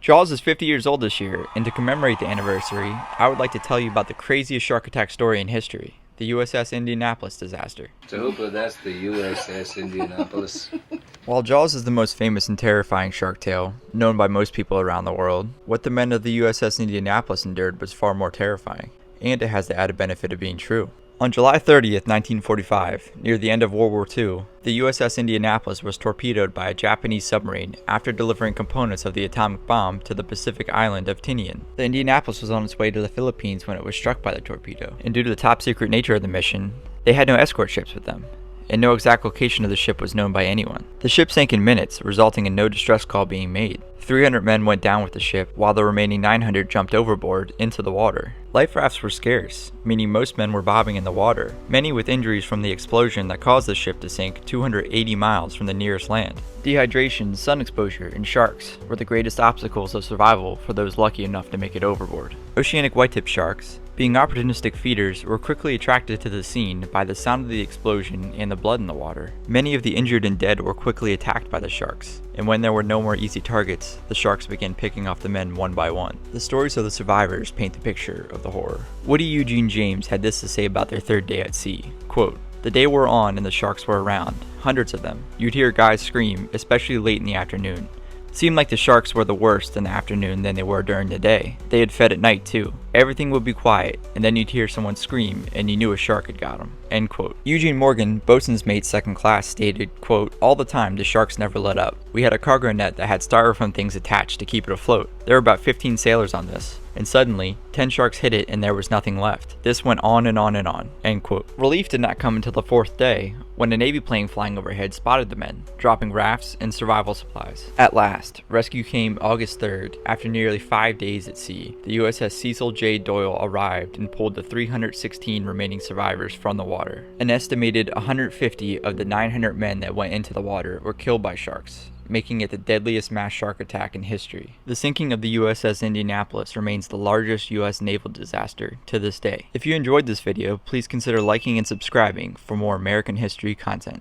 Jaws is 50 years old this year, and to commemorate the anniversary, I would like to tell you about the craziest shark attack story in history, the USS Indianapolis disaster. So, but that's the USS Indianapolis. While Jaws is the most famous and terrifying shark tale, known by most people around the world, what the men of the USS Indianapolis endured was far more terrifying, and it has the added benefit of being true. On July 30th, 1945, near the end of World War II, the USS Indianapolis was torpedoed by a Japanese submarine after delivering components of the atomic bomb to the Pacific island of Tinian. The Indianapolis was on its way to the Philippines when it was struck by the torpedo, and due to the top secret nature of the mission, they had no escort ships with them, and no exact location of the ship was known by anyone. The ship sank in minutes, resulting in no distress call being made. 300 men went down with the ship, while the remaining 900 jumped overboard into the water. Life rafts were scarce, meaning most men were bobbing in the water, many with injuries from the explosion that caused the ship to sink 280 miles from the nearest land. Dehydration, sun exposure, and sharks were the greatest obstacles of survival for those lucky enough to make it overboard. Oceanic white-tip sharks, being opportunistic feeders, were quickly attracted to the scene by the sound of the explosion and the blood in the water. Many of the injured and dead were quickly attacked by the sharks, and when there were no more easy targets, the sharks began picking off the men one by one. The stories of the survivors paint the picture of the horror. Woody Eugene James had this to say about their third day at sea, quote, "The day wore on and the sharks were around, hundreds of them. You'd hear guys scream, especially late in the afternoon. Seemed like the sharks were the worst in the afternoon than they were during the day. They had fed at night too. Everything would be quiet, and then you'd hear someone scream, and you knew a shark had got him." End quote. Eugene Morgan, boatswain's mate second class, stated, quote, "All the time the sharks never let up. We had a cargo net that had styrofoam things attached to keep it afloat. There were about 15 sailors on this, and suddenly 10 sharks hit it and there was nothing left. This went on and on and on." End quote. Relief did not come until the fourth day, when a Navy plane flying overhead spotted the men, dropping rafts and survival supplies. At last, rescue came August 3rd. After nearly 5 days at sea, the USS Cecil J. Doyle arrived and pulled the 316 remaining survivors from the water. An estimated 150 of the 900 men that went into the water were killed by sharks, making it the deadliest mass shark attack in history. The sinking of the USS Indianapolis remains the largest US naval disaster to this day. If you enjoyed this video, please consider liking and subscribing for more American history content.